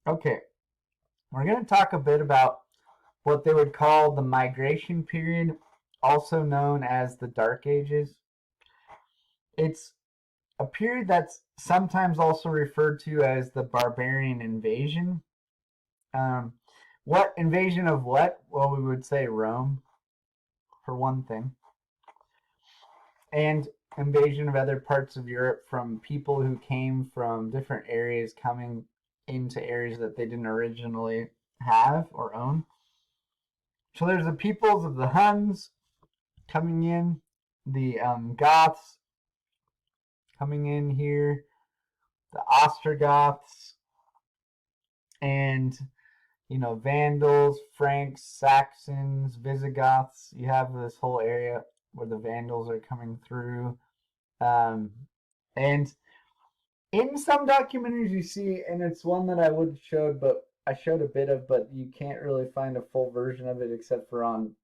Okay, we're going to talk a bit about what they would call the migration period, also known as the Dark Ages. It's a period that's sometimes also referred to as the barbarian invasion. Um, what invasion of what? Well, we would say Rome, for one thing, and invasion of other parts of Europe from people who came from different areas coming into areas that they didn't originally have or own. So there's the peoples of the Huns coming in, the Goths coming in here, the Ostrogoths, and Vandals, Franks, Saxons, Visigoths. You have this whole area where the Vandals are coming through. And in some documentaries you see, and it's one that I would showed, but I showed a bit of, but you can't really find a full version of it except for on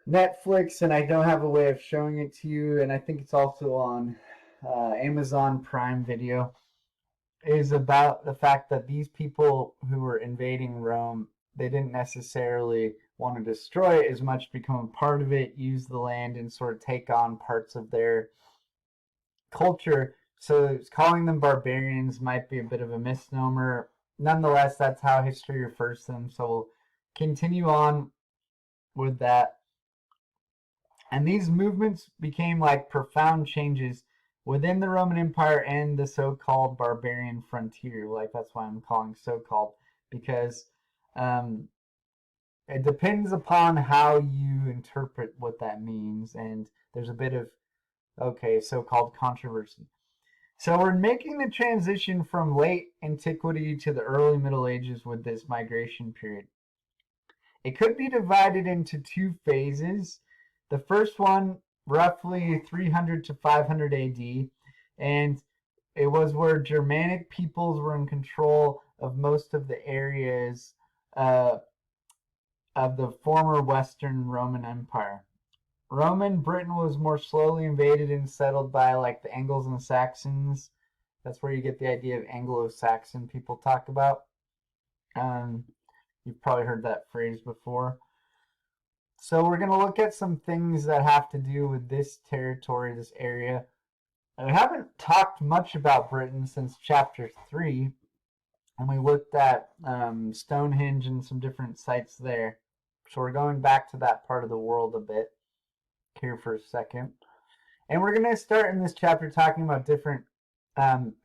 Netflix, and I don't have a way of showing it to you, and I think it's also on Amazon Prime Video, is about the fact that these people who were invading Rome, they didn't necessarily want to destroy it as much, become a part of it, use the land, and sort of take on parts of their culture. So calling them barbarians might be a bit of a misnomer. Nonetheless, that's how history refers to them. So we'll continue on with that. And these movements became like profound changes within the Roman Empire and the so-called barbarian frontier. Like, that's why I'm calling so-called, because it depends upon how you interpret what that means, and there's a bit of so-called controversy. So we're making the transition from late antiquity to the early Middle Ages with this migration period. It could be divided into two phases. The first one, roughly 300 to 500 AD, and it was where Germanic peoples were in control of most of the areas of the former Western Roman Empire. Roman Britain was more slowly invaded and settled by like the Angles and Saxons. That's where you get the idea of Anglo Saxon people talk about. You've probably heard that phrase before. So we're going to look at some things that have to do with this territory, this area. And we haven't talked much about Britain since chapter 3, and we looked at Stonehenge and some different sites there. So we're going back to that part of the world a bit here for a second. And we're going to start in this chapter talking about different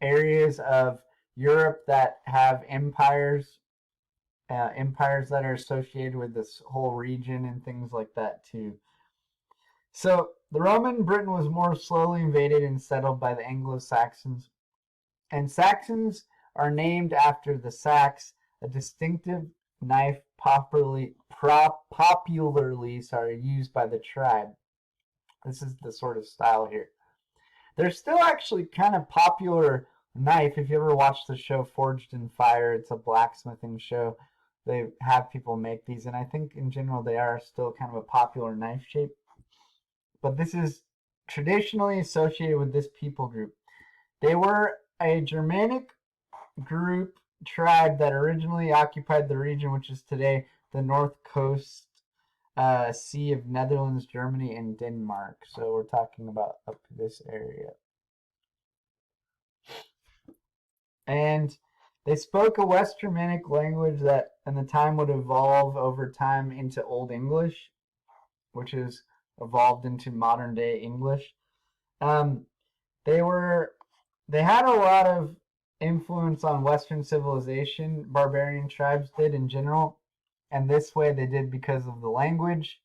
areas of Europe that have empires that are associated with this whole region and things like that too. So the Roman Britain was more slowly invaded and settled by the Anglo Saxons. And Saxons are named after the sax, a distinctive knife popularly used by the tribe. This is the sort of style here. There's still actually kind of popular knife. If you ever watched the show Forged in Fire, it's a blacksmithing show. They have people make these, and I think in general they are still kind of a popular knife shape. But this is traditionally associated with this people group. They were a Germanic tribe that originally occupied the region which is today the north coast Sea of Netherlands, Germany, and Denmark. So we're talking about up to this area. And they spoke a West Germanic language that in the time would evolve over time into Old English, which is evolved into modern day English. They had a lot of influence on Western civilization, barbarian tribes did in general, and this way they did because of the language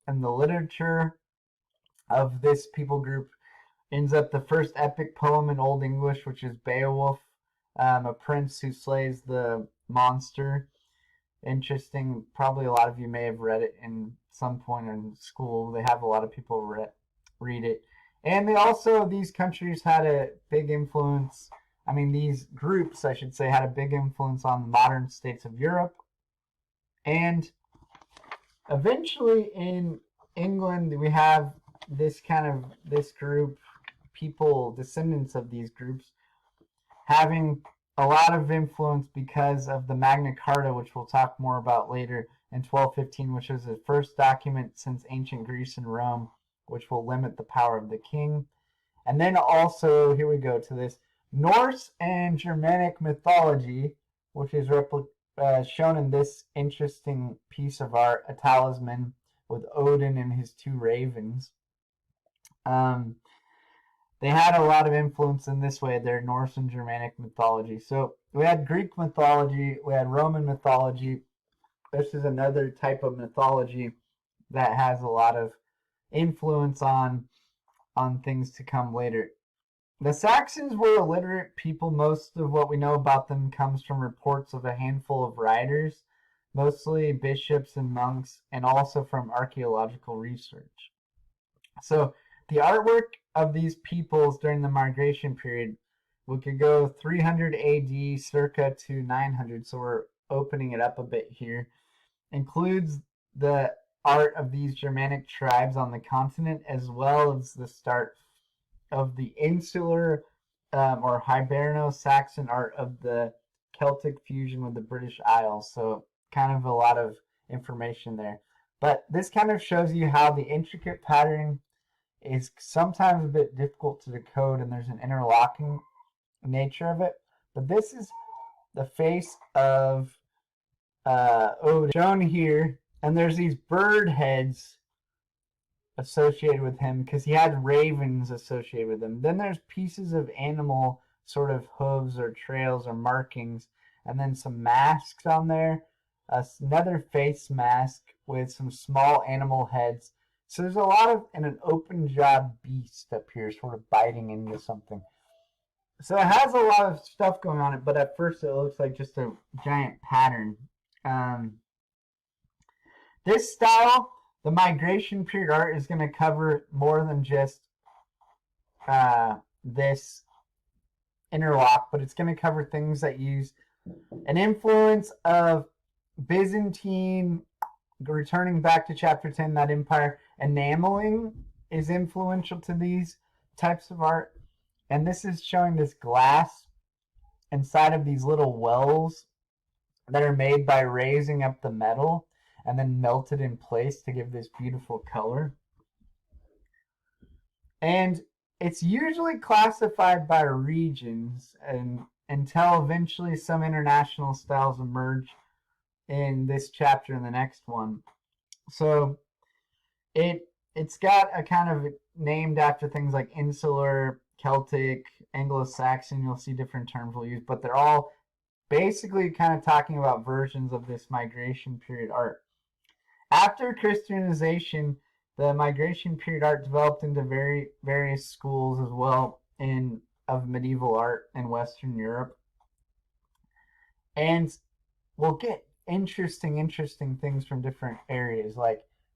and the literature of this people group. Ends up the first epic poem in Old English, which is Beowulf, a prince who slays the monster. Interesting. Probably a lot of you may have read it in some point in school. They have a lot of people read it. And these countries had a big influence. These groups, I should say, had a big influence on the modern states of Europe. And eventually in England, we have this group, people, descendants of these groups, having a lot of influence because of the Magna Carta, which we'll talk more about later, in 1215, which was the first document since ancient Greece and Rome, which will limit the power of the king. And then also, here we go to this, Norse and Germanic mythology, which is shown in this interesting piece of art, a talisman with Odin and his two ravens. They had a lot of influence in this way, their Norse and Germanic mythology. So we had Greek mythology, we had Roman mythology. This is another type of mythology that has a lot of influence on things to come later. The Saxons were illiterate people. Most of what we know about them comes from reports of a handful of writers, mostly bishops and monks, and also from archaeological research. So the artwork of these peoples during the migration period, we could go 300 AD circa to 900, so we're opening it up a bit here, includes the art of these Germanic tribes on the continent, as well as the start of the insular or Hiberno-Saxon art of the Celtic fusion with the British Isles. So kind of a lot of information there. But this kind of shows you how the intricate pattern is sometimes a bit difficult to decode, and there's an interlocking nature of it. But this is the face of Odin shown here, and there's these bird heads associated with him because he had ravens associated with him. Then there's pieces of animal sort of hooves or trails or markings, and then some masks on there, another face mask with some small animal heads. So there's a lot of, and an open jawed beast up here sort of biting into something. So it has a lot of stuff going on it, but at first it looks like just a giant pattern. This style, the migration period art, is going to cover more than just this interlock, but it's going to cover things that use an influence of Byzantine, returning back to chapter 10, that empire. Enameling is influential to these types of art. And this is showing this glass inside of these little wells that are made by raising up the metal and then melted in place to give this beautiful color. And it's usually classified by regions, and until eventually some international styles emerge in this chapter and the next one. So it's got a kind of named after things like insular, Celtic, Anglo Saxon. You'll see different terms we'll use, but they're all basically kind of talking about versions of this migration period art. After Christianization, the migration period art developed into various schools as well of medieval art in Western Europe. And we'll get interesting things from different areas,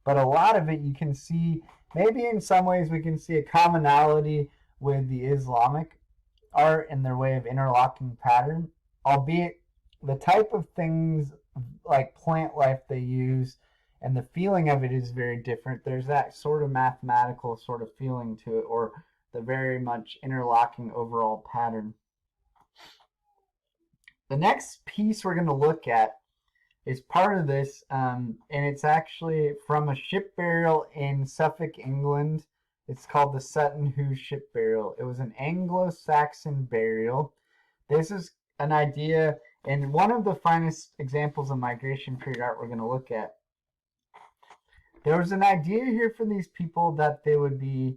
but a lot of it you can see, maybe in some ways we can see a commonality with the Islamic art and their way of interlocking pattern, albeit the type of things like plant life they use and the feeling of it is very different. There's that sort of mathematical sort of feeling to it, or the very much interlocking overall pattern. The next piece we're going to look at is part of this, and it's actually from a ship burial in Suffolk, England. It's called the Sutton Hoo Ship Burial. It was an Anglo-Saxon burial. This is an idea, and one of the finest examples of migration period art we're going to look at. There was an idea here for these people that they would be,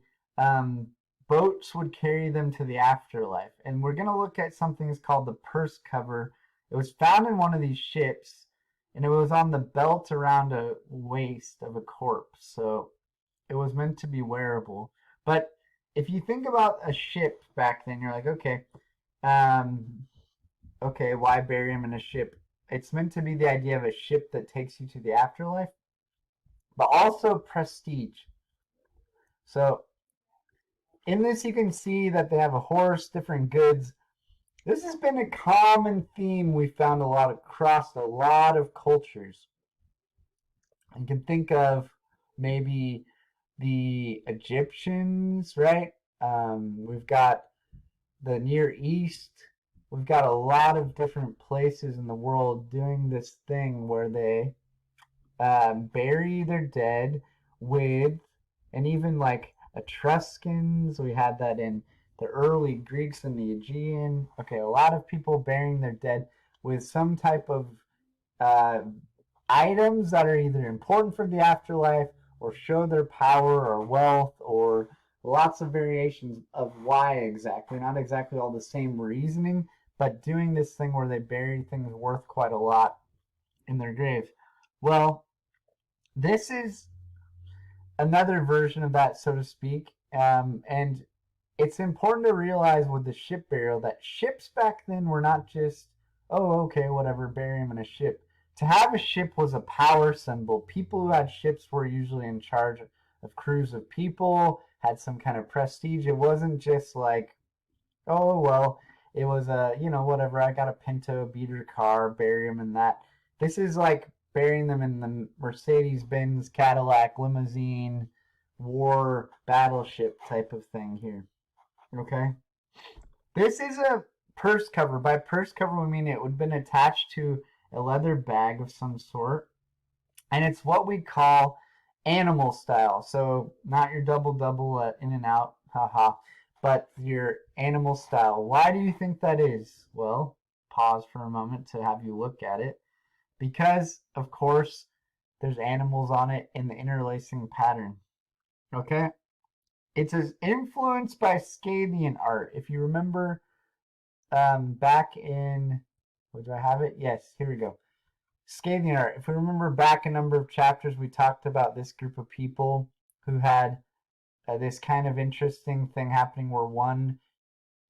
boats would carry them to the afterlife. And we're going to look at something that's called the purse cover. It was found in one of these ships, and it was on the belt around a waist of a corpse. So it was meant to be wearable. But if you think about a ship back then, you're like, okay, why bury him in a ship? It's meant to be the idea of a ship that takes you to the afterlife, but also prestige. So in this, you can see that they have a horse, different goods. This has been a common theme we found across a lot of cultures. You can think of maybe the Egyptians, right? We've got the Near East, we've got a lot of different places in the world doing this thing where they bury their dead with, and even like Etruscans, we had that in the early Greeks and the Aegean. Okay, a lot of people burying their dead with some type of uh, items that are either important for the afterlife or show their power or wealth, or lots of variations of why exactly. Not exactly all the same reasoning, but doing this thing where they bury things worth quite a lot in their graves. Well, this is another version of that, so to speak. And it's important to realize with the ship burial that ships back then were not just, oh, okay, whatever, bury them in a ship. To have a ship was a power symbol. People who had ships were usually in charge of crews of people, had some kind of prestige. It wasn't just like, oh, well, it was a, whatever, I got a Pinto beater car, bury them in that. This is like burying them in the Mercedes-Benz Cadillac limousine war battleship type of thing here. Okay? This is a purse cover. By purse cover, we mean it would have been attached to a leather bag of some sort. And it's what we call animal style. So not your double at In-N-Out, haha, but your animal style. Why do you think that is? Well, pause for a moment to have you look at it. Because, of course, there's animals on it in the interlacing pattern. Okay? It's influenced by Scavian art. If you remember back in, where do I have it? Yes, here we go. Scavian art. If we remember back a number of chapters, we talked about this group of people who had this kind of interesting thing happening where one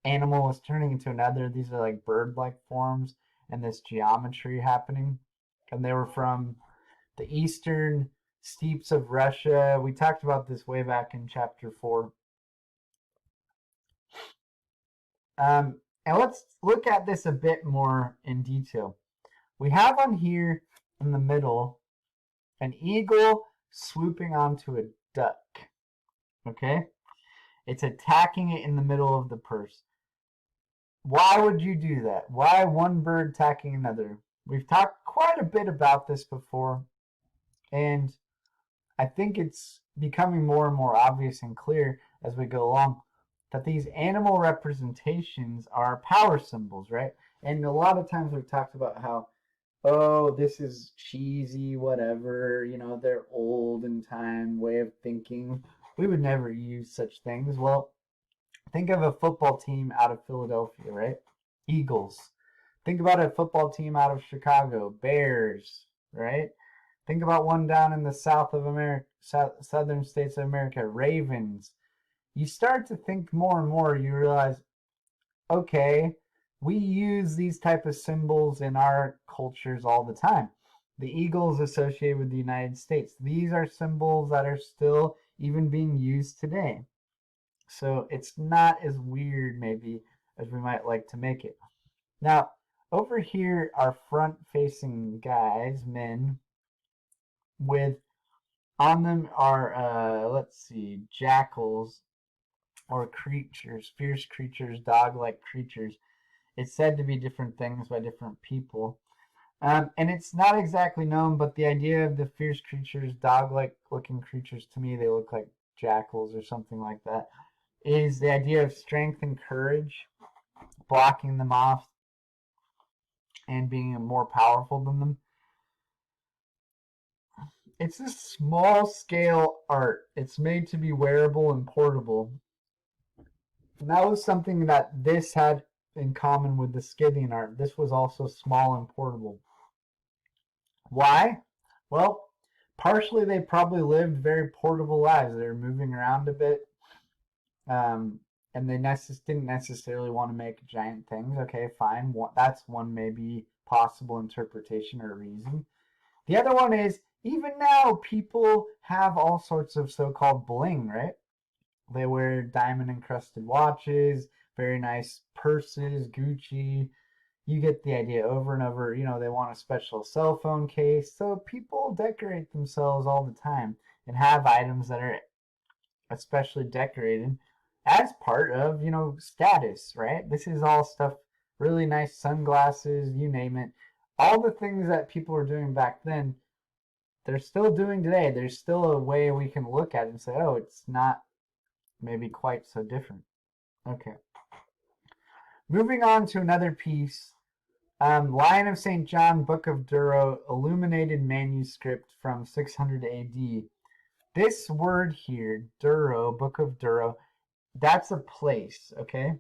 animal was turning into another. These are like bird-like forms and this geometry happening. And they were from the eastern steppes of Russia. We talked about this way back in chapter 4. And let's look at this a bit more in detail. We have on here in the middle an eagle swooping onto a duck. Okay? It's attacking it in the middle of the purse. Why would you do that? Why one bird attacking another? We've talked quite a bit about this before, and I think it's becoming more and more obvious and clear as we go along that these animal representations are power symbols, right? And a lot of times we've talked about how, oh, this is cheesy, whatever, they're old in time, way of thinking. We would never use such things. Well, think of a football team out of Philadelphia, right? Eagles. Think about a football team out of Chicago, Bears, right? Think about one down in the South of America, southern states of America, Ravens. You start to think more and more, you realize, okay, we use these type of symbols in our cultures all the time. The eagle is associated with the United States. These are symbols that are still even being used today. So it's not as weird, maybe, as we might like to make it. Now, over here are front-facing guys, men, with on them are, let's see, jackals or creatures, fierce creatures, dog-like creatures. It's said to be different things by different people. And it's not exactly known, but the idea of the fierce creatures, dog-like looking creatures, to me, they look like jackals or something like that, is the idea of strength and courage, blocking them off, and being more powerful than them. It's a small scale art. It's made to be wearable and portable. And that was something that this had in common with the Scythian art. This was also small and portable. Why? Well, partially they probably lived very portable lives. They were moving around a bit. And they didn't necessarily want to make giant things. Okay, fine. That's one maybe possible interpretation or reason. The other one is, even now, people have all sorts of so-called bling, right? They wear diamond-encrusted watches, very nice purses, Gucci. You get the idea over and over. They want a special cell phone case. So people decorate themselves all the time and have items that are especially decorated as part of, status, right? This is all stuff really nice sunglasses, you name it. All the things that people were doing back then, they're still doing today. There's still a way we can look at it and say, oh, it's not maybe quite so different. Okay. Moving on to another piece. Lion of St. John, Book of Durrow, illuminated manuscript from 600 AD. This word here, Durrow, Book of Durrow, that's a place, okay?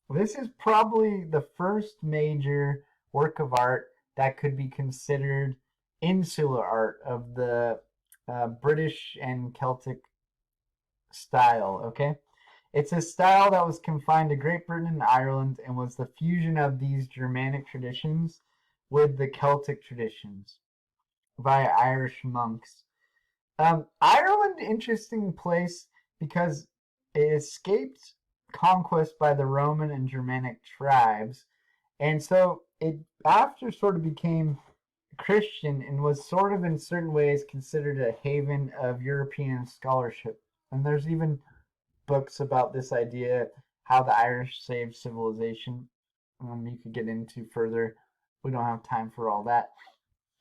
This is probably the first major work of art that could be considered insular art of the British and Celtic style, okay? It's a style that was confined to Great Britain and Ireland and was the fusion of these Germanic traditions with the Celtic traditions via Irish monks. Ireland, interesting place because it escaped conquest by the Roman and Germanic tribes, and so it after sort of became Christian and was sort of in certain ways considered a haven of European scholarship. And there's even books about this idea, how the Irish saved civilization. You could get into further. We don't have time for all that.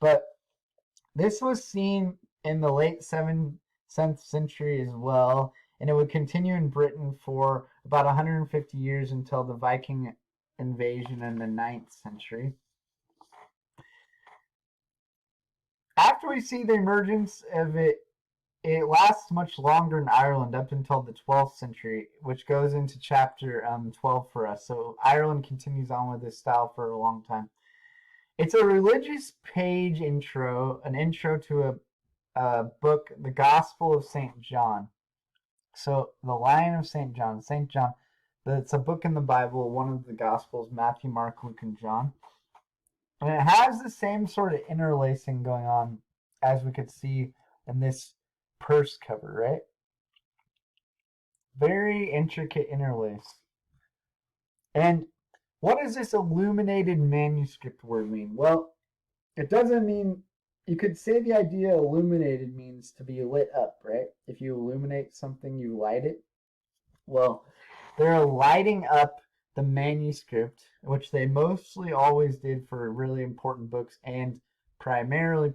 But this was seen in the late 7th century as well, and it would continue in Britain for about 150 years until the Viking invasion in the 9th century. After we see the emergence of it, it lasts much longer in Ireland up until the 12th century, which goes into chapter 12 for us. So Ireland continues on with this style for a long time. It's a religious page intro, an intro to a book, the Gospel of St. John. So the Lion of St. John, it's a book in the Bible, one of the Gospels, Matthew, Mark, Luke, and John. And it has the same sort of interlacing going on as we could see in this purse cover, right? Very intricate interlace. And what does this illuminated manuscript word mean? Well, it doesn't mean, you could say the idea illuminated means to be lit up, right? If you illuminate something, you light it. Well, they're lighting up the manuscript, which they mostly always did for really important books and primarily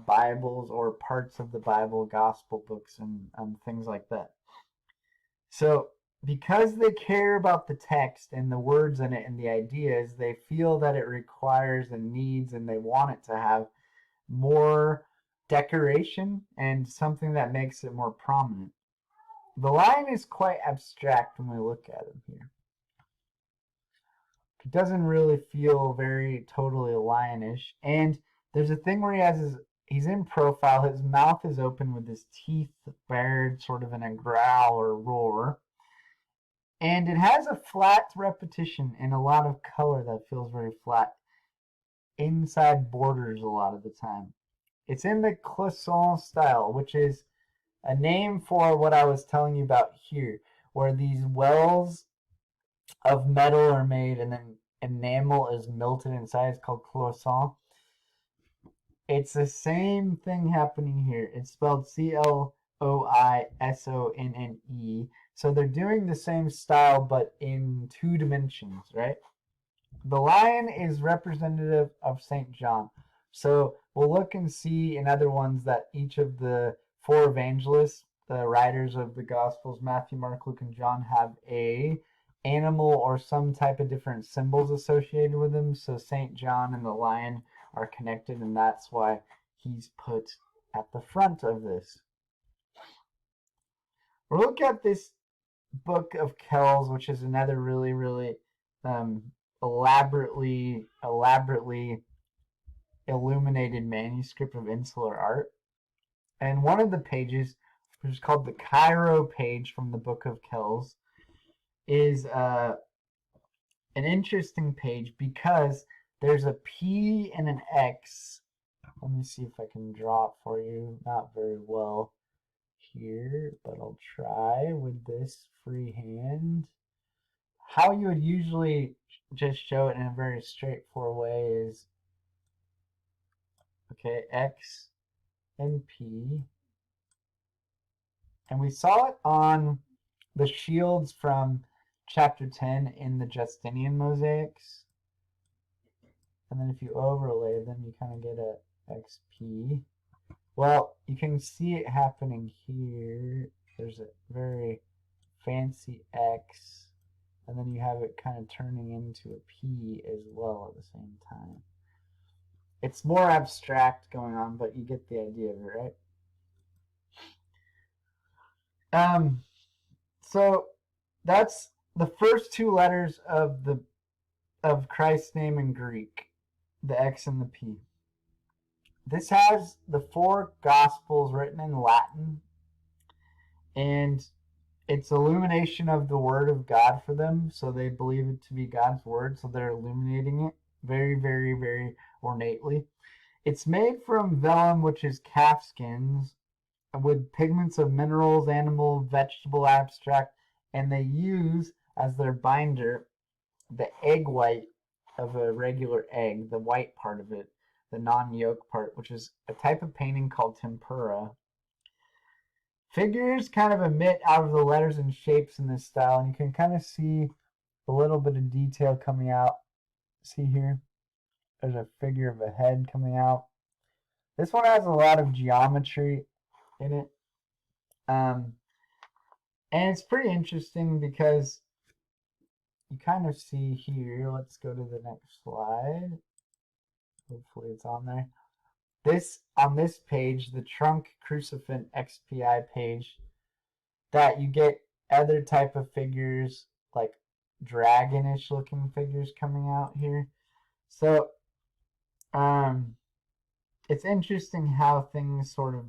Bibles or parts of the Bible, gospel books, and things like that. So because they care about the text and the words in it and the ideas, they feel that it requires and needs and they want it to have more decoration and something that makes it more prominent. The lion is quite abstract when we look at him here. It doesn't really feel very totally lionish. And there's a thing where he's in profile, his mouth is open with his teeth bared sort of in a growl or roar. And it has a flat repetition and a lot of color that feels very flat. Inside borders a lot of the time. It's in the Clisson style, which is a name for what I was telling you about here, where these wells of metal are made and then enamel is melted inside. It's called Clisson. It's the same thing happening here. It's spelled Cloisonne. So they're doing the same style, but in 2 dimensions, right? The lion is representative of St. John. So we'll look and see in other ones that each of the 4 evangelists, the writers of the Gospels, Matthew, Mark, Luke, and John, have a animal or some type of different symbols associated with them. So St. John and the lion are connected, and that's why he's put at the front of this. We'll look at this book of Kells, which is another really, really elaborately illuminated manuscript of insular art. And one of the pages, which is called the Cairo page from the book of Kells, is an interesting page because there's a P and an X. Let me see if I can draw it for you. Not very well here, but I'll try with this free hand. How you would usually just show it in a very straightforward way is, okay, X and P. And we saw it on the shields from chapter 10 in the Justinian mosaics. And then if you overlay them, you kind of get a XP. Well, you can see it happening here. There's a very fancy X, and then you have it kind of turning into a P as well at the same time. It's more abstract going on, but you get the idea of it, right? So that's the first two letters of Christ's name in Greek, the X and the P. This has the 4 Gospels written in Latin, and it's illumination of the Word of God for them, so they believe it to be God's Word, so they're illuminating it very, very, very ornately. It's made from vellum, which is calf skins, with pigments of minerals, animal, vegetable abstract, and they use as their binder the egg white of a regular egg, the white part of it, the non-yolk part, which is a type of painting called tempera. Figures kind of emit out of the letters and shapes in this style, and you can kind of see a little bit of detail coming out. See here? There's a figure of a head coming out. This one has a lot of geometry in it. And it's pretty interesting because you kind of see here, let's go to the next slide. Hopefully it's on there. On this page, the trunk crucifix XPI page, that you get other type of figures, like dragonish looking figures coming out here. So it's interesting how things sort of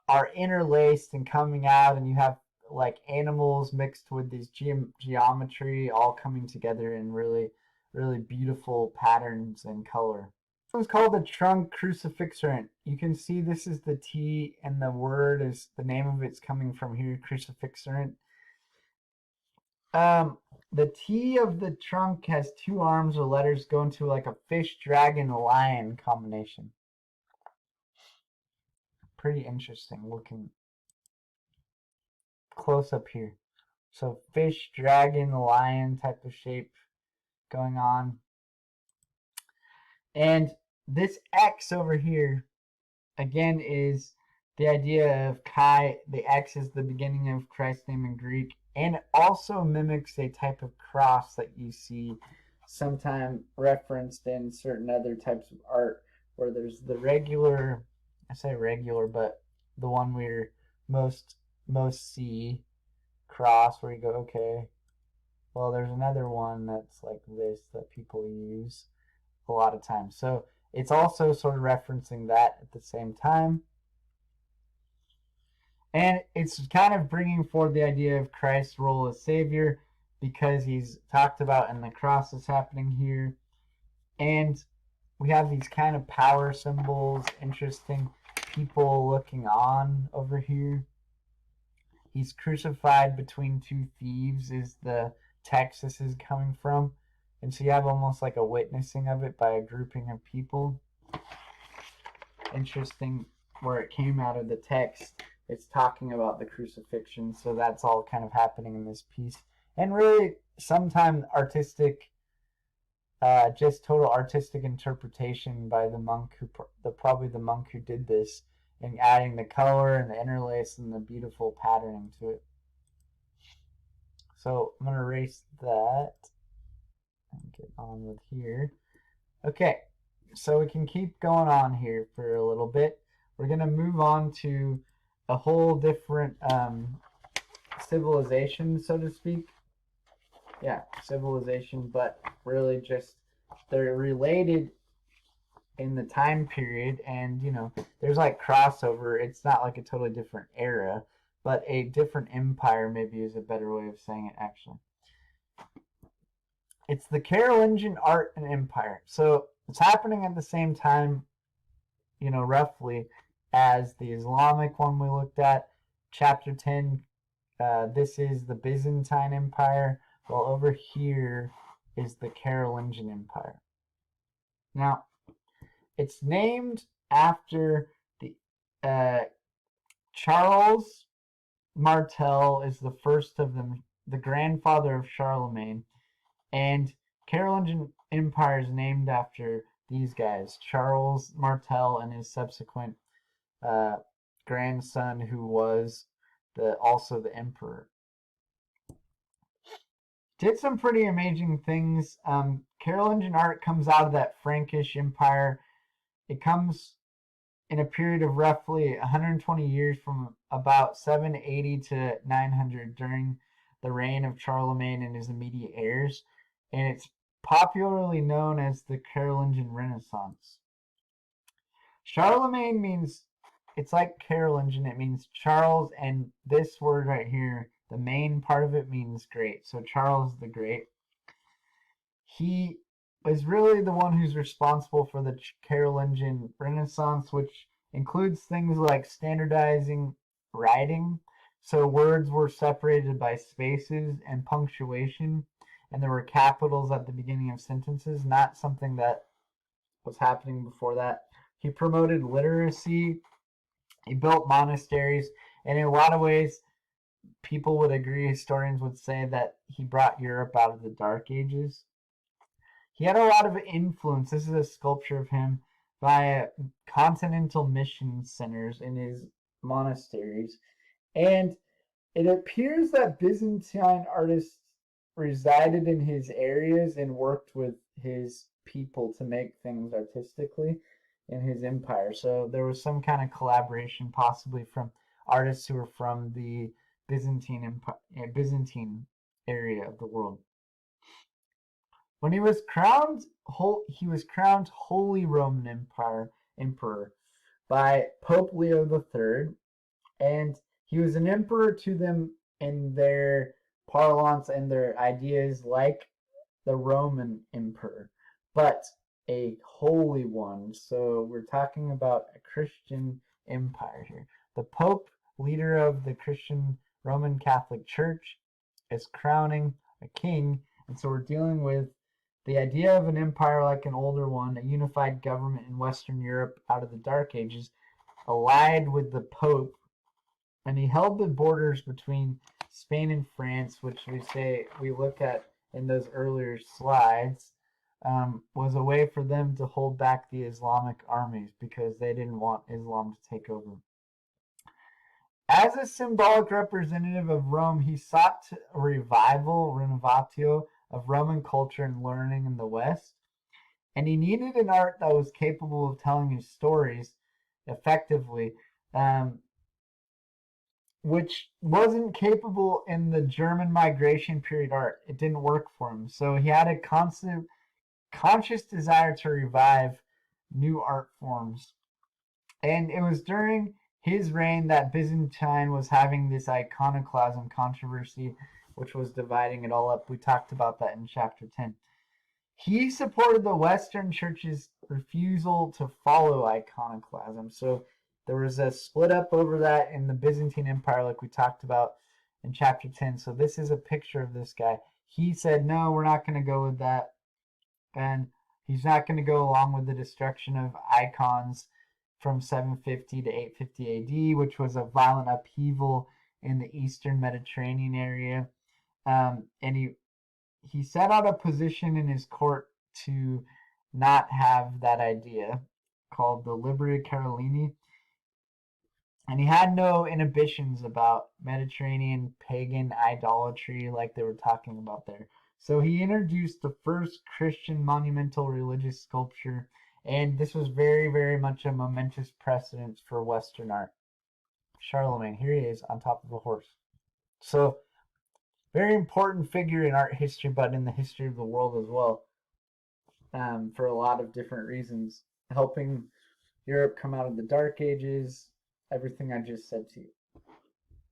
are interlaced and coming out, and you have like animals mixed with these geometry all coming together in really, really beautiful patterns and color. This one's called the trunk crucifixerant. You can see this is the T, and the word is, the name of it's coming from here, crucifixerant. The T of the trunk has 2 arms or letters going to like a fish, dragon, lion combination. Pretty interesting looking close up here. So fish, dragon, lion type of shape going on. And this X over here, again, is the idea of Chi. The X is the beginning of Christ's name in Greek, and it also mimics a type of cross that you see sometime referenced in certain other types of art, where there's the regular, I say regular, but the one we're most see, cross, where you go, okay, well, there's another one that's like this that people use a lot of times. So it's also sort of referencing that at the same time. And it's kind of bringing forward the idea of Christ's role as Savior, because he's talked about and the cross is happening here. And we have these kind of power symbols, interesting people looking on over here. He's crucified between 2 thieves is the text this is coming from. And so you have almost like a witnessing of it by a grouping of people. Interesting where it came out of the text. It's talking about the crucifixion, so that's all kind of happening in this piece. And really, sometimes artistic, just total artistic interpretation by the monk probably the monk who did this, and adding the color and the interlace and the beautiful patterning to it. So I'm going to erase that and get on with here. Okay, so we can keep going on here for a little bit. We're going to move on to a whole different civilization, so to speak. Yeah, civilization, but really just they're related in the time period, and you know, there's like crossover. It's not like a totally different era, but a different empire maybe is a better way of saying it, actually. It's the Carolingian art and empire. So it's happening at the same time, you know, roughly, as the Islamic one we looked at. Chapter 10, this is the Byzantine Empire, while over here is the Carolingian Empire. Now, it's named after the Charles Martel is the first of them, the grandfather of Charlemagne, and Carolingian Empire is named after these guys, Charles Martel and his subsequent uh, grandson, who was also the emperor. Did some pretty amazing things. Carolingian art comes out of that Frankish Empire. It comes in a period of roughly 120 years from about 780 to 900 during the reign of Charlemagne and his immediate heirs, and it's popularly known as the Carolingian Renaissance. Charlemagne means, it's like Carolingian, it means Charles, and this word right here, the main part of it means great. So Charles the Great. He is really the one who's responsible for the Carolingian Renaissance, which includes things like standardizing writing. So words were separated by spaces and punctuation, and there were capitals at the beginning of sentences, not something that was happening before that. He promoted literacy. He built monasteries, and in a lot of ways, people would agree, historians would say, that he brought Europe out of the Dark Ages. He had a lot of influence. This is a sculpture of him via continental mission centers in his monasteries. And it appears that Byzantine artists resided in his areas and worked with his people to make things artistically in his empire. So there was some kind of collaboration, possibly from artists who were from the Byzantine area of the world. When he was crowned Holy Roman Emperor by Pope Leo III, and he was an emperor to them in their parlance and their ideas, like the Roman emperor, but a holy one. So we're talking about a Christian empire here. The Pope, leader of the Christian Roman Catholic Church, is crowning a king, and so we're dealing with the idea of an empire like an older one, a unified government in Western Europe out of the Dark Ages, allied with the Pope, and he held the borders between Spain and France, which we look at in those earlier slides, was a way for them to hold back the Islamic armies because they didn't want Islam to take over. As a symbolic representative of Rome, he sought a revival, renovatio, of Roman culture and learning in the West, and he needed an art that was capable of telling his stories effectively, which wasn't capable in the German migration period art. It didn't work for him. So he had a conscious desire to revive new art forms. And it was during his reign that Byzantine was having this iconoclasm controversy, which was dividing it all up. We talked about that in chapter 10. He supported the Western Church's refusal to follow iconoclasm. So there was a split up over that in the Byzantine Empire, like we talked about in chapter 10. So this is a picture of this guy. He said, no, we're not going to go with that. And he's not going to go along with the destruction of icons from 750 to 850 AD, which was a violent upheaval in the Eastern Mediterranean area. And he set out a position in his court to not have that idea, called the Libera Carolini. And he had no inhibitions about Mediterranean pagan idolatry like they were talking about there. So he introduced the first Christian monumental religious sculpture, and this was very, very much a momentous precedent for Western art. Charlemagne, here he is on top of a horse. So, very important figure in art history, but in the history of the world as well, for a lot of different reasons, helping Europe come out of the Dark Ages, everything I just said to you.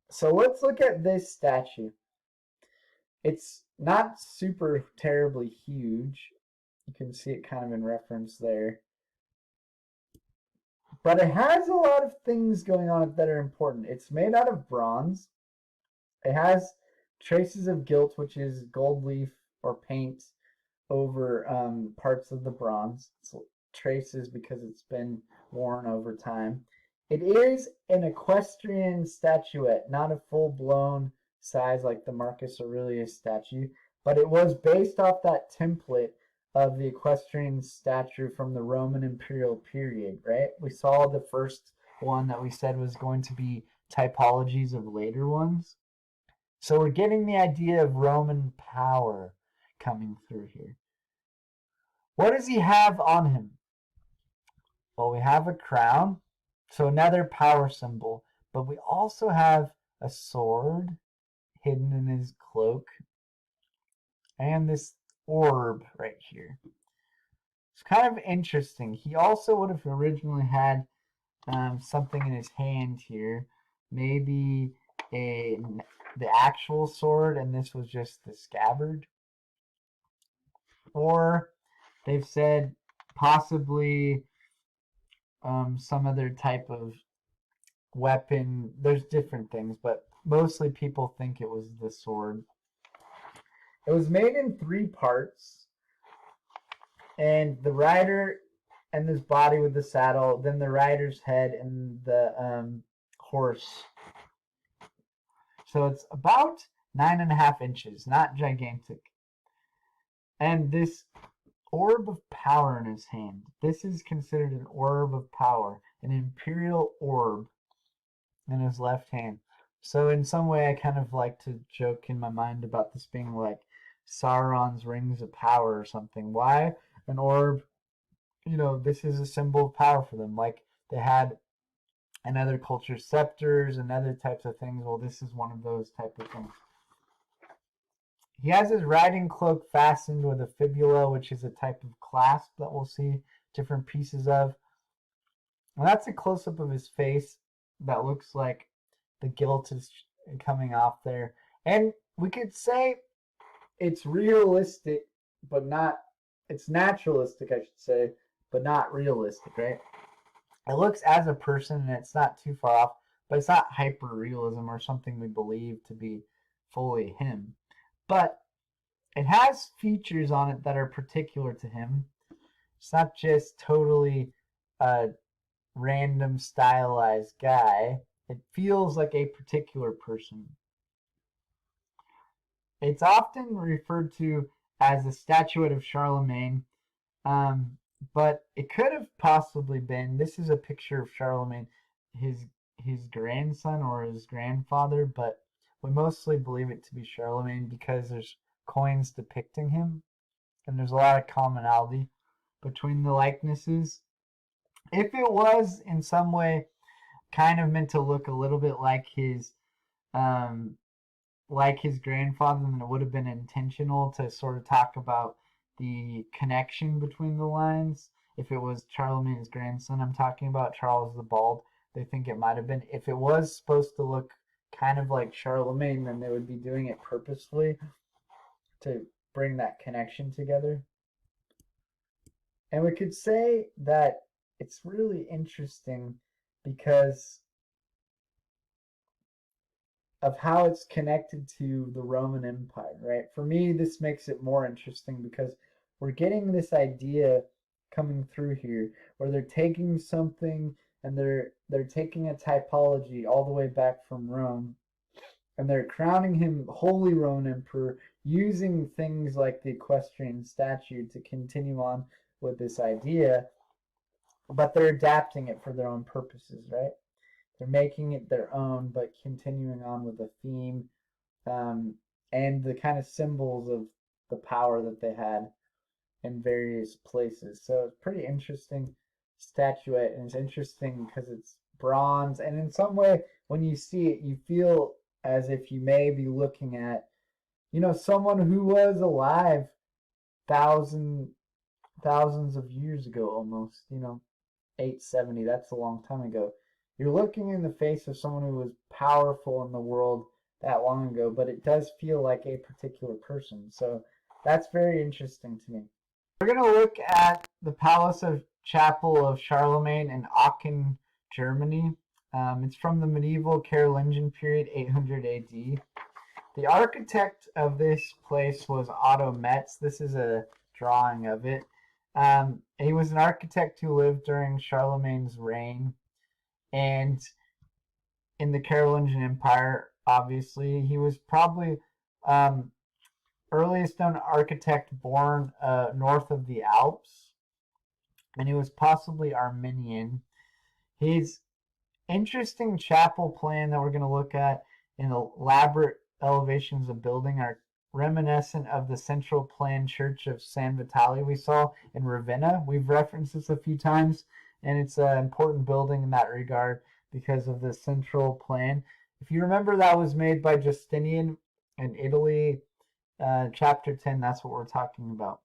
So let's look at this statue. It's not super terribly huge. You can see it kind of in reference there. But it has a lot of things going on that are important. It's made out of bronze. It has traces of gilt, which is gold leaf or paint over parts of the bronze. It's traces because it's been worn over time. It is an equestrian statuette, not a full-blown size like the Marcus Aurelius statue, but it was based off that template of the equestrian statue from the Roman imperial period, right? We saw the first one that we said was going to be typologies of later ones. So we're getting the idea of Roman power coming through here. What does he have on him? Well, we have a crown, so another power symbol, but we also have a sword hidden in his cloak and this orb right here. It's kind of interesting. He also would have originally had something in his hand here, maybe the actual sword, and this was just the scabbard. Or they've said possibly some other type of weapon. There's different things, but mostly people think it was the sword. It was made in 3 parts, and the rider and his body with the saddle, then the rider's head and the horse. So it's about 9.5 inches, not gigantic. And this orb of power in his hand, this is considered an orb of power, an imperial orb in his left hand. So in some way I kind of like to joke in my mind about this being like Sauron's rings of power or something. Why an orb? This is a symbol of power for them. Like they had in other cultures scepters and other types of things. Well, this is one of those type of things. He has his riding cloak fastened with a fibula, which is a type of clasp that we'll see different pieces of. And that's a close-up of his face that looks like the gilt is coming off there. And we could say it's realistic, but not, it's naturalistic, I should say, but not realistic, right? It looks as a person, and it's not too far off, but it's not hyper-realism or something we believe to be fully him. But it has features on it that are particular to him. It's not just totally a random stylized guy. It feels like a particular person. It's often referred to as a statuette of Charlemagne, but it could have possibly been, this is a picture of Charlemagne, his grandson or his grandfather, but we mostly believe it to be Charlemagne because there's coins depicting him, and there's a lot of commonality between the likenesses. If it was in some way kind of meant to look a little bit like his grandfather, then it would have been intentional to sort of talk about the connection between the lines. If it was Charlemagne's grandson I'm talking about, Charles the Bald, they think it might have been. If it was supposed to look kind of like Charlemagne, then they would be doing it purposefully to bring that connection together. And we could say that it's really interesting because of how it's connected to the Roman Empire, right? For me, this makes it more interesting because we're getting this idea coming through here where they're taking something and they're taking a typology all the way back from Rome, and they're crowning him Holy Roman Emperor using things like the Equestrian Statue to continue on with this idea, but they're adapting it for their own purposes, right? They're making it their own, but continuing on with the theme and the kind of symbols of the power that they had in various places. So it's pretty interesting statuette, and it's interesting because it's bronze, and in some way when you see it you feel as if you may be looking at someone who was alive thousands of years ago, almost 870, that's a long time ago. You're looking in the face of someone who was powerful in the world that long ago, but it does feel like a particular person. So that's very interesting to me. We're going to look at the Palace of Chapel of Charlemagne in Aachen, Germany. It's from the medieval Carolingian period, 800 AD. The architect of this place was Otto Metz. This is a drawing of it. He was an architect who lived during Charlemagne's reign and in the Carolingian Empire. obviously. He was probably earliest known architect born north of the Alps, and he was possibly Armenian. His interesting chapel plan that we're going to look at in elaborate elevations of building are reminiscent of the central plan church of San Vitale we saw in Ravenna. We've referenced this a few times, and it's an important building in that regard because of the central plan. If you remember, that was made by Justinian in Italy. Chapter 10, that's what we're talking about.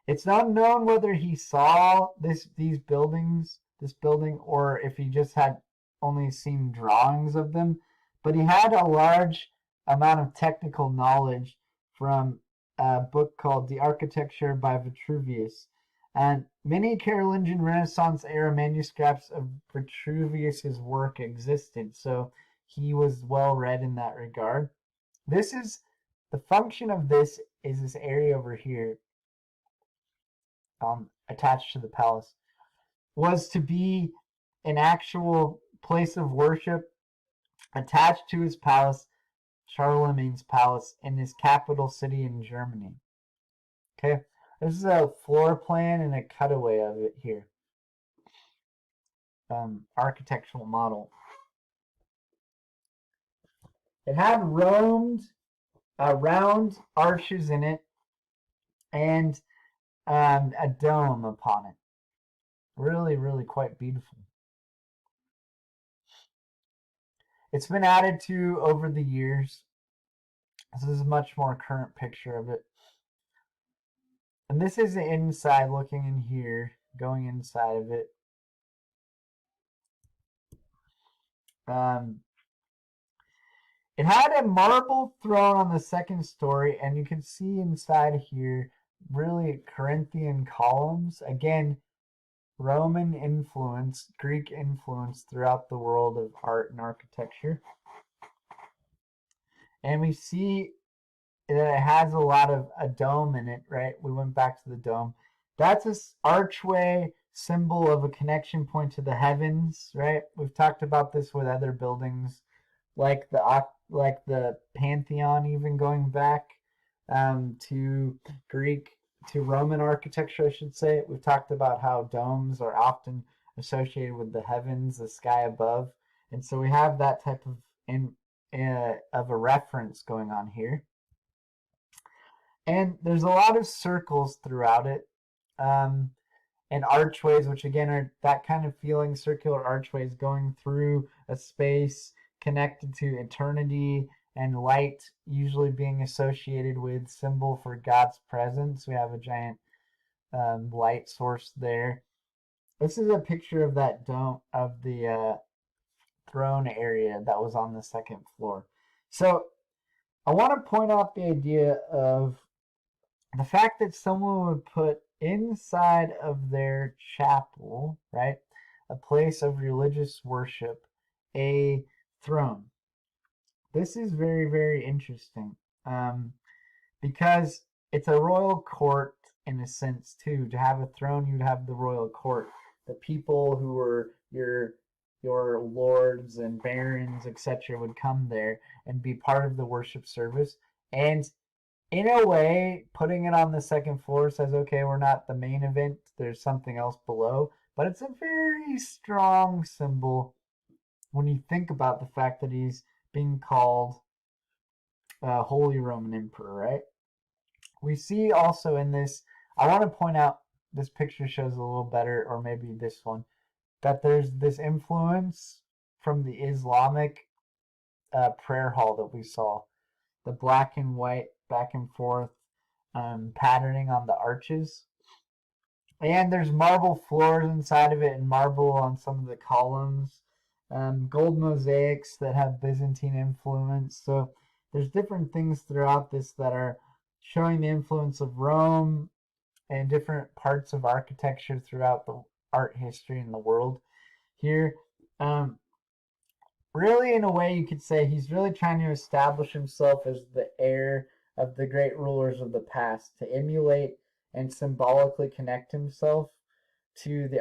It's not known whether he saw this building, or if he just had only seen drawings of them, but he had a large amount of technical knowledge from a book called The Architecture by Vitruvius. And many Carolingian Renaissance era manuscripts of Vitruvius's work existed, so he was well read in that regard. This is the function of this is this area over here, attached to the palace, was to be an actual place of worship attached to his palace, Charlemagne's palace, in his capital city in Germany. Okay, this is a floor plan and a cutaway of it here. Architectural model. It had round arches in it and a dome upon it. Really, really quite beautiful. It's been added to over the years. This is a much more current picture of it. And this is the inside, looking in here, going inside of it. It had a marble throne on the second story, and you can see inside here really Corinthian columns. Again, Roman influence, Greek influence throughout the world of art and architecture. And we see that it has a lot of a dome in it, right? We went back to the dome. That's this archway symbol of a connection point to the heavens, right? We've talked about this with other buildings, like the Pantheon, even going back to Roman architecture, I should say. We've talked about how domes are often associated with the heavens, the sky above, and so we have that type of a reference going on here. And there's a lot of circles throughout it, and archways, which again are that kind of feeling, circular archways going through a space connected to eternity, and light usually being associated with symbol for God's presence. We have a giant light source there. This is a picture of that dome, of the throne area that was on the second floor. So I want to point out the idea of the fact that someone would put inside of their chapel, right, a place of religious worship, a throne. This is very, very interesting, because it's a royal court in a sense too. To have a throne, you'd have the royal court, the people who were your lords and barons, etc., would come there and be part of the worship service. And in a way, putting it on the second floor says, okay, we're not the main event, there's something else below. But it's a very strong symbol when you think about the fact that he's being called Holy Roman Emperor, right? We see also in this, I want to point out, this picture shows a little better, or maybe this one, that there's this influence from the Islamic prayer hall that we saw. The black and white back and forth patterning on the arches. And there's marble floors inside of it and marble on some of the columns. Gold mosaics that have Byzantine influence. So there's different things throughout this that are showing the influence of Rome and different parts of architecture throughout the art history in the world here. Really, in a way, you could say he's really trying to establish himself as the heir of the great rulers of the past, to emulate and symbolically connect himself to the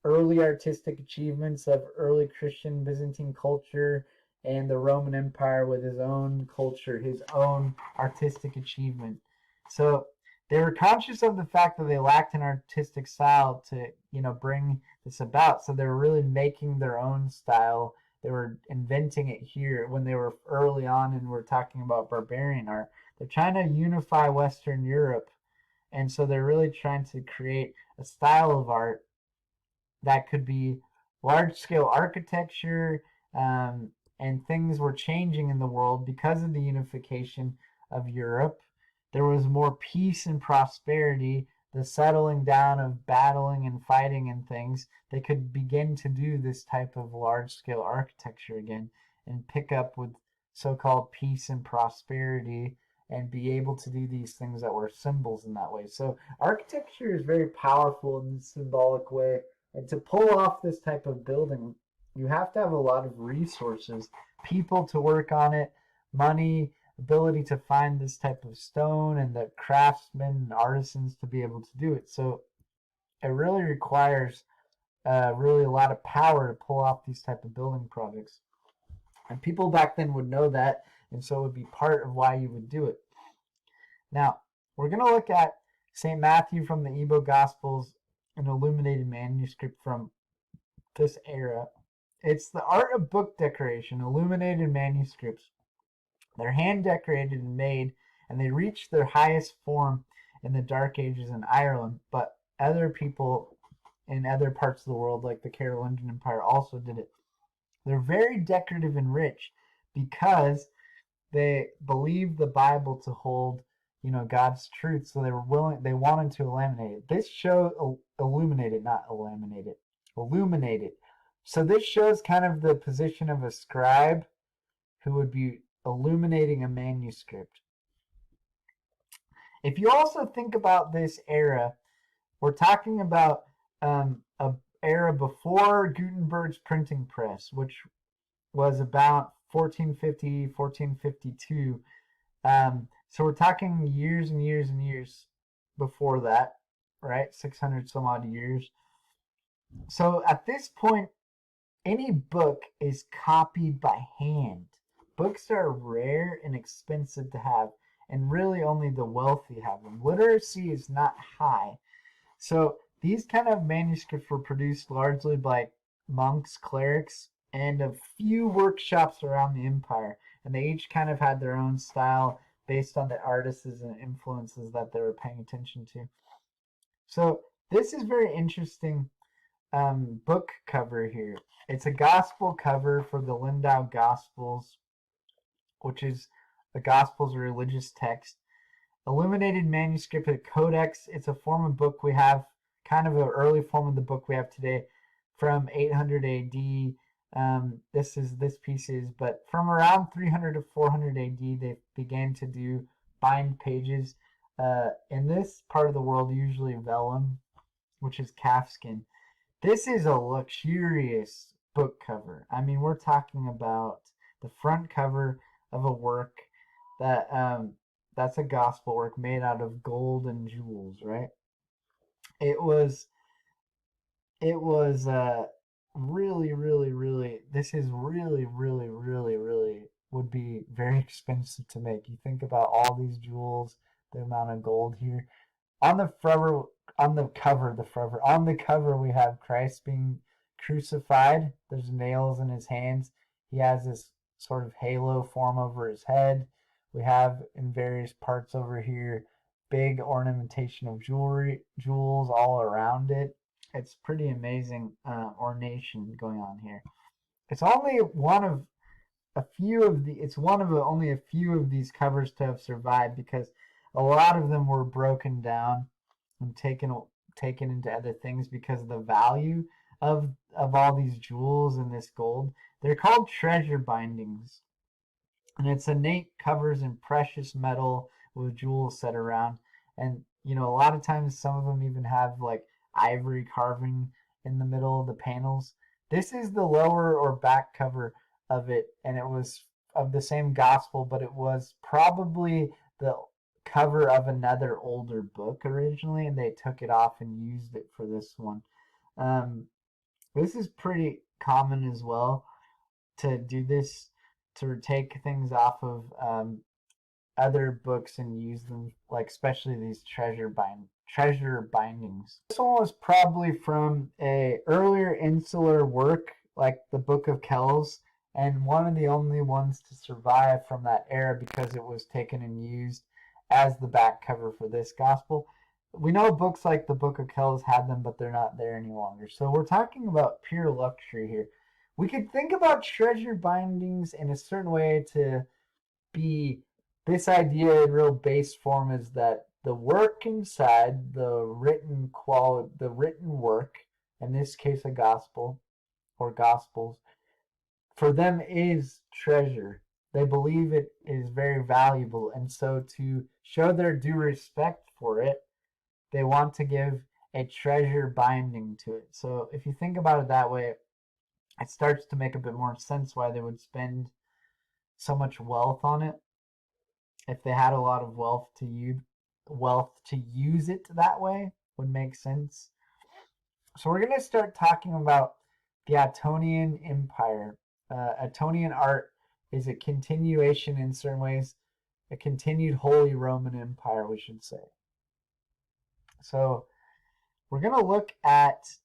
early artistic achievements of early Christian Byzantine culture and the Roman Empire with his own culture, his own artistic achievement. So they were conscious of the fact that they lacked an artistic style to, bring this about. So they were really making their own style. They were inventing it here when they were early on, and we're talking about barbarian art. They're trying to unify Western Europe, and so they're really trying to create a style of art that could be large scale architecture, and things were changing in the world because of the unification of Europe. There was more peace and prosperity, the settling down of battling and fighting and things. They could begin to do this type of large scale architecture again and pick up with so called peace and prosperity and be able to do these things that were symbols in that way. So architecture is very powerful in this symbolic way. And to pull off this type of building, you have to have a lot of resources, people to work on it, money, ability to find this type of stone, and the craftsmen and artisans to be able to do it. So it really requires really a lot of power to pull off these type of building projects. And people back then would know that, and so it would be part of why you would do it. Now, we're going to look at St. Matthew from the Igbo Gospels, an illuminated manuscript from this era. It's the art of book decoration, illuminated manuscripts. They're hand decorated and made, and they reached their highest form in the Dark Ages in Ireland, but other people in other parts of the world, like the Carolingian Empire, also did it. They're very decorative and rich because they believed the Bible to hold, God's truth. So they wanted to illuminate it. This show illuminated, not laminated, illuminated. So this shows kind of the position of a scribe who would be illuminating a manuscript. If you also think about this era, we're talking about a era before Gutenberg's printing press, which was about 1450, 1452. So we're talking years and years and years before that, right? 600 some odd years. So at this point, any book is copied by hand. Books are rare and expensive to have, and really only the wealthy have them. Literacy is not high. So these kind of manuscripts were produced largely by monks, clerics, and a few workshops around the empire. And they each kind of had their own style based on the artists and influences that they were paying attention to. So this is very interesting book cover here. It's a gospel cover for the Lindau Gospels, which is the Gospels, a religious text. Illuminated manuscript, a codex. It's a form of book we have, kind of an early form of the book we have today, from 800 AD. This piece is, but from around 300 to 400 AD, they began to do bind pages. In this part of the world, usually vellum, which is calfskin. This is a luxurious book cover. I mean, we're talking about the front cover of a work that that's a gospel work made out of gold and jewels, right? It was really, really, really, this is really, really, really, really would be very expensive to make. You think about all these jewels, the amount of gold here. On the cover we have Christ being crucified. There's nails in his hands. He has this sort of halo form over his head. We have in various parts over here big ornamentation of jewels all around it. It's pretty amazing ornation going on here. It's only one of only a few of these covers to have survived, because a lot of them were broken down and taken into other things because of the value of all these jewels and this gold. They're called treasure bindings, and it's innate covers in precious metal with jewels set around. And a lot of times some of them even have like ivory carving in the middle of the panels. This is the lower or back cover of it, and it was of the same gospel, but it was probably the cover of another older book originally, and they took it off and used it for this one. This is pretty common as well to do this. to take things off of other books and use them, like especially these treasure bindings. This one was probably from a earlier insular work, like the Book of Kells, and one of the only ones to survive from that era because it was taken and used as the back cover for this gospel. We know books like the Book of Kells had them, but they're not there any longer. So we're talking about pure luxury here. We could think about treasure bindings in a certain way to be this idea in real base form is that the work inside the written work, in this case a gospel or gospels, for them is treasure. They believe it is very valuable, and so to show their due respect for it, they want to give a treasure binding to it. So if you think about it that way, it starts to make a bit more sense why they would spend so much wealth on it. If they had a lot of wealth to use it that way would make sense. So we're going to start talking about the Attonian Empire. Attonian art is a continuation in certain ways, a continued Holy Roman Empire, we should say. So we're going to look at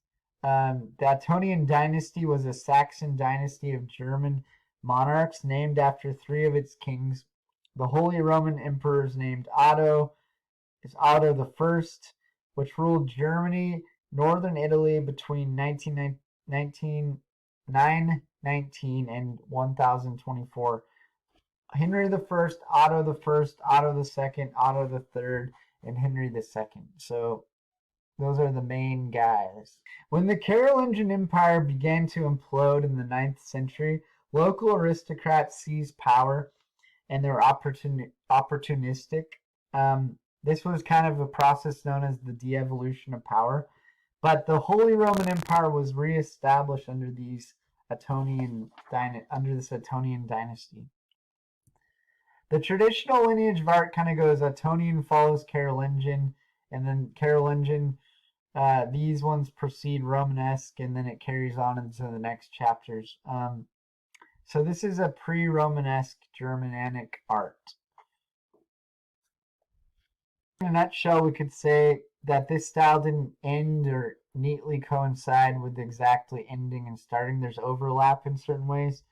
the Attonian dynasty was a Saxon dynasty of German monarchs named after three of its kings. The Holy Roman emperors named Otto is Otto the First, which ruled Germany, northern Italy between 919 and 1024. Henry the First, Otto the First, Otto the Second, Otto the Third, and Henry the Second. So those are the main guys. When the Carolingian Empire began to implode in the 9th century, local aristocrats seized power and they were opportunistic. This was kind of a process known as the de-evolution of power. But the Holy Roman Empire was reestablished under this Attonian dynasty. The traditional lineage of art kind of goes Attonian follows Carolingian, and then Carolingian, these ones proceed Romanesque, and then it carries on into the next chapters. So this is a pre-Romanesque Germanic art. In a nutshell, we could say that this style didn't end or neatly coincide with exactly ending and starting. There's overlap in certain ways.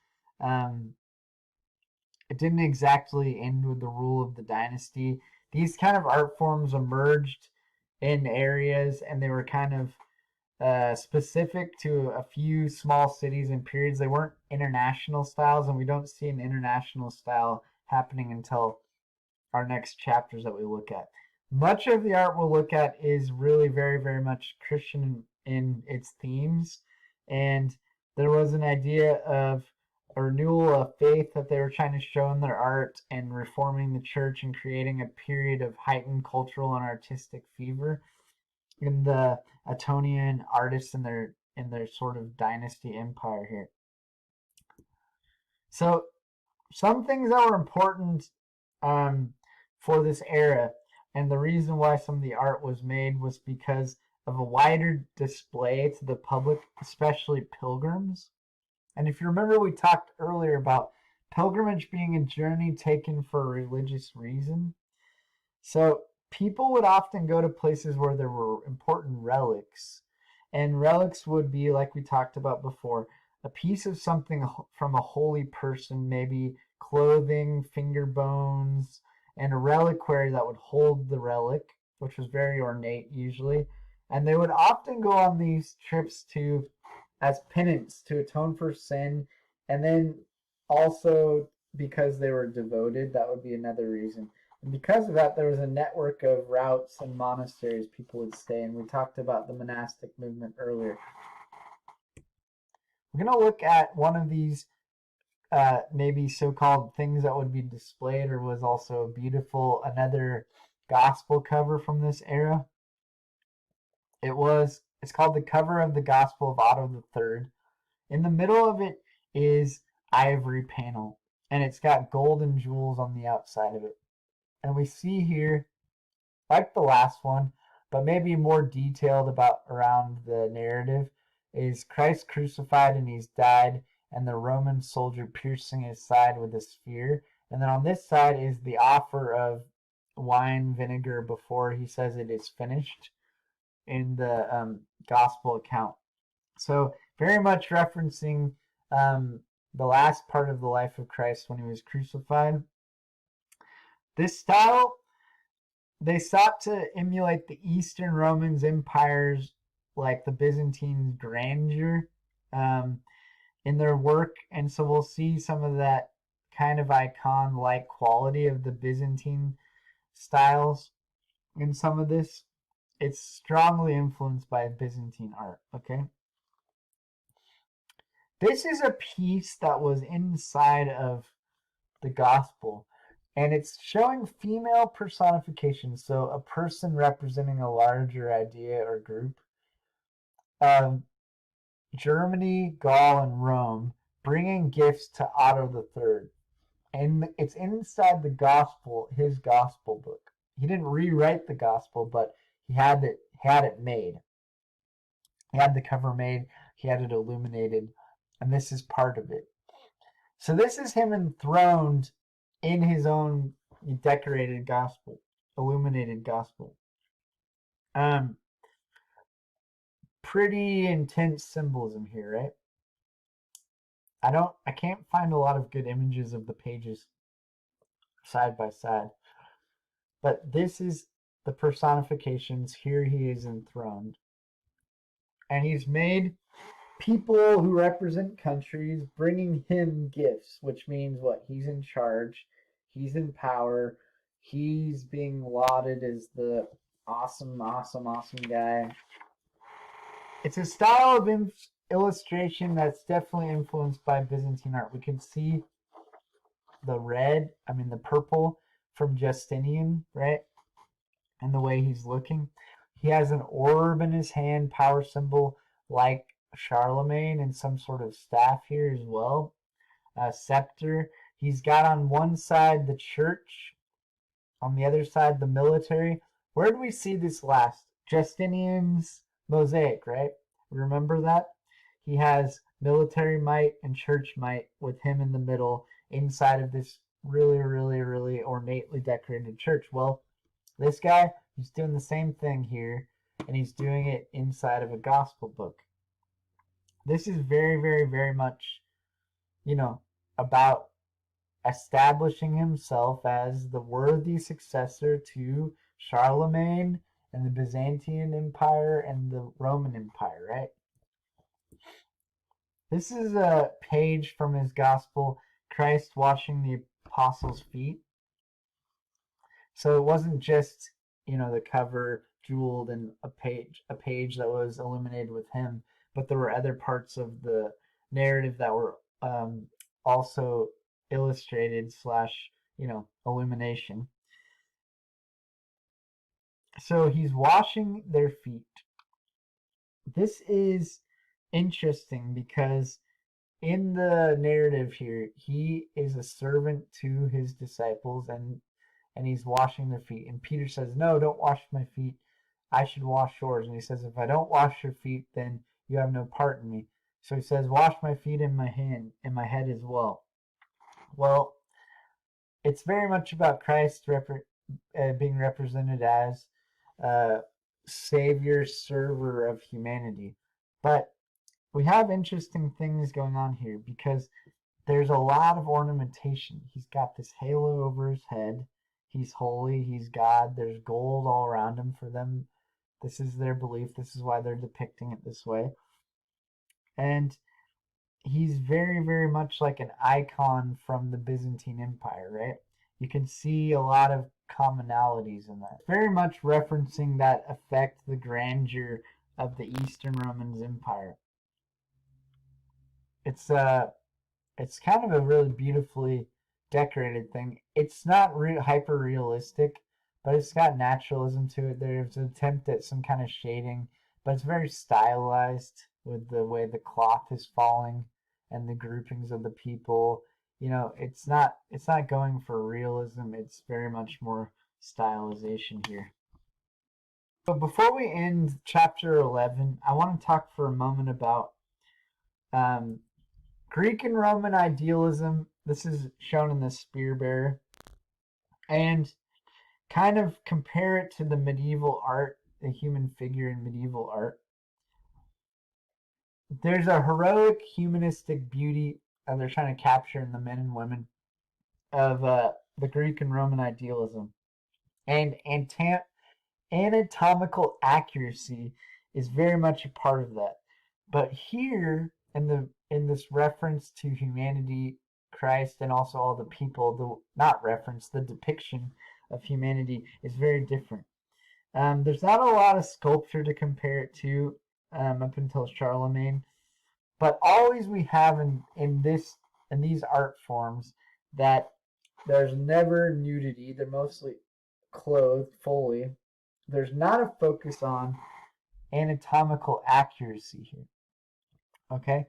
It didn't exactly end with the rule of the dynasty. These kind of art forms emerged in areas, and they were kind of specific to a few small cities and periods. They weren't international styles, and we don't see an international style happening until our next chapters that we look at. Much of the art we'll look at is really very, very much Christian in its themes, and there was an idea of a renewal of faith that they were trying to show in their art and reforming the church and creating a period of heightened cultural and artistic fever in the Attonian artists in their sort of dynasty empire here. So some things that were important for this era, and the reason why some of the art was made was because of a wider display to the public, especially pilgrims. And if you remember, we talked earlier about pilgrimage being a journey taken for a religious reason. So people would often go to places where there were important relics. And relics would be, like we talked about before, a piece of something from a holy person, maybe clothing, finger bones, and a reliquary that would hold the relic, which was very ornate usually. And they would often go on these trips as penance, to atone for sin, and then also because they were devoted, that would be another reason. And because of that, there was a network of routes and monasteries people would stay in. We talked about the monastic movement earlier. We're going to look at one of these maybe so-called things that would be displayed or was also beautiful, another gospel cover from this era. It's called the cover of the Gospel of Otto III. In the middle of it is ivory panel, and it's got golden jewels on the outside of it. And we see here, like the last one, but maybe more detailed around the narrative, is Christ crucified and he's died, and the Roman soldier piercing his side with a spear. And then on this side is the offer of wine vinegar before he says it is finished in the gospel account. So very much referencing the last part of the life of Christ when he was crucified. This style, they sought to emulate the Eastern Romans empires like the Byzantine grandeur in their work. And so we'll see some of that kind of icon-like quality of the Byzantine styles in some of this. It's strongly influenced by Byzantine art, okay? This is a piece that was inside of the gospel, and it's showing female personification, so a person representing a larger idea or group of Germany, Gaul, and Rome bringing gifts to Otto III. And it's inside the gospel, his gospel book. He didn't rewrite the gospel, but he had it made. He had the cover made, he had it illuminated, and this is part of it. So this is him enthroned in his own decorated gospel, illuminated gospel. Pretty intense symbolism here, right? I can't find a lot of good images of the pages side by side. But this is the personifications. Here he is enthroned. And he's made people who represent countries bringing him gifts, which means what? He's in charge, he's in power, he's being lauded as the awesome guy. It's a style of illustration that's definitely influenced by Byzantine art. We can see the purple from Justinian, right? And the way he's looking. He has an orb in his hand, power symbol, like Charlemagne, and some sort of staff here as well. A scepter. He's got on one side the church, on the other side the military. Where do we see this last? Justinian's mosaic, right? Remember that? He has military might and church might with him in the middle inside of this really, really, really ornately decorated church. Well, this guy, he's doing the same thing here, and he's doing it inside of a gospel book. This is very, very, very much, about establishing himself as the worthy successor to Charlemagne and the Byzantine Empire and the Roman Empire, right? This is a page from his gospel, Christ washing the apostles' feet. So it wasn't just, the cover jeweled and a page that was illuminated with him, but there were other parts of the narrative that were also illustrated / illumination. So he's washing their feet. This is interesting because in the narrative here, he is a servant to his disciples and he's washing their feet. And Peter says, "No, don't wash my feet. I should wash yours." And he says, "If I don't wash your feet, then you have no part in me." So he says, "Wash my feet and my head as well." Well, it's very much about Christ being represented as Savior, server of humanity. But we have interesting things going on here because there's a lot of ornamentation. He's got this halo over his head. He's holy. He's God. There's gold all around him for them. This is their belief. This is why they're depicting it this way. And he's very, very much like an icon from the Byzantine Empire, right? You can see a lot of commonalities in that. Very much referencing that effect, the grandeur of the Eastern Roman Empire. It's kind of a really beautifully decorated thing. It's not hyper realistic, but it's got naturalism to it. There's an attempt at some kind of shading, but it's very stylized with the way the cloth is falling and the groupings of the people. It's not going for realism. It's very much more stylization here. So before we end chapter 11, I want to talk for a moment about Greek and Roman idealism, this is shown in the spear bearer, and kind of compare it to the medieval art, the human figure in medieval art. There's a heroic humanistic beauty that they're trying to capture in the men and women of the Greek and Roman idealism. And anatomical accuracy is very much a part of that. But here in this reference to humanity, Christ, and also all the people, the depiction of humanity is very different. There's not a lot of sculpture to compare it to up until Charlemagne, but always we have in these art forms that there's never nudity. They're mostly clothed fully. There's not a focus on anatomical accuracy here. Okay,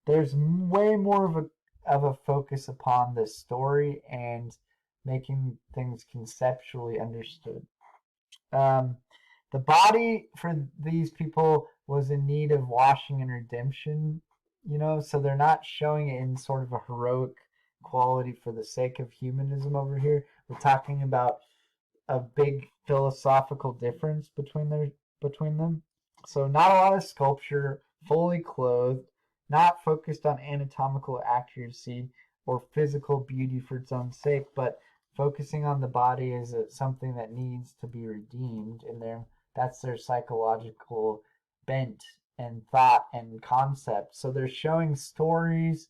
there's way more of a focus upon the story and making things conceptually understood. The body for these people was in need of washing and redemption, so they're not showing it in sort of a heroic quality for the sake of humanism over here. We're talking about a big philosophical difference between them. So not a lot of sculpture, fully clothed, not focused on anatomical accuracy or physical beauty for its own sake, but focusing on the body as something that needs to be redeemed in there. That's their psychological bent and thought and concept. So they're showing stories,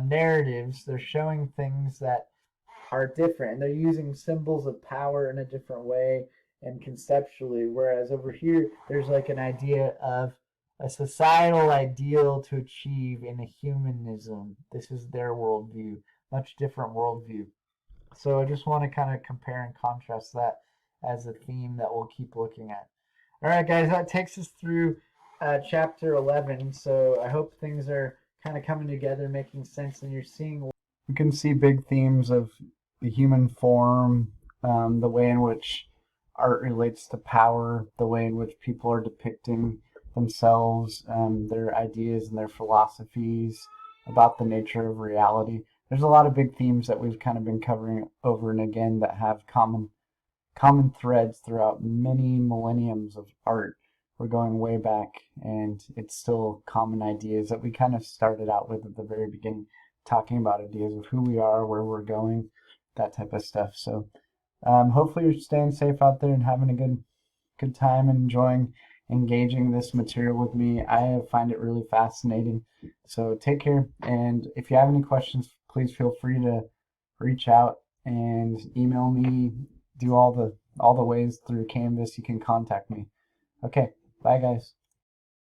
narratives. They're showing things that are different, and they're using symbols of power in a different way and conceptually. Whereas over here, there's like an idea of a societal ideal to achieve in a humanism. This is their worldview, much different worldview. So I just want to kind of compare and contrast that as a theme that we'll keep looking at. All right, guys, that takes us through chapter 11. So I hope things are kind of coming together, making sense, and you're seeing. You can see big themes of the human form, the way in which art relates to power, the way in which people are depicting themselves, their ideas and their philosophies about the nature of reality. There's a lot of big themes that we've kind of been covering over and again that have common threads throughout many millenniums of art. We're going way back, and it's still common ideas that we kind of started out with at the very beginning, talking about ideas of who we are, where we're going, that type of stuff. So hopefully you're staying safe out there and having a good time and enjoying engaging this material with me. I find it really fascinating. So take care, and if you have any questions, please feel free to reach out and email me. Do all the ways through Canvas you can contact me. Okay, bye guys.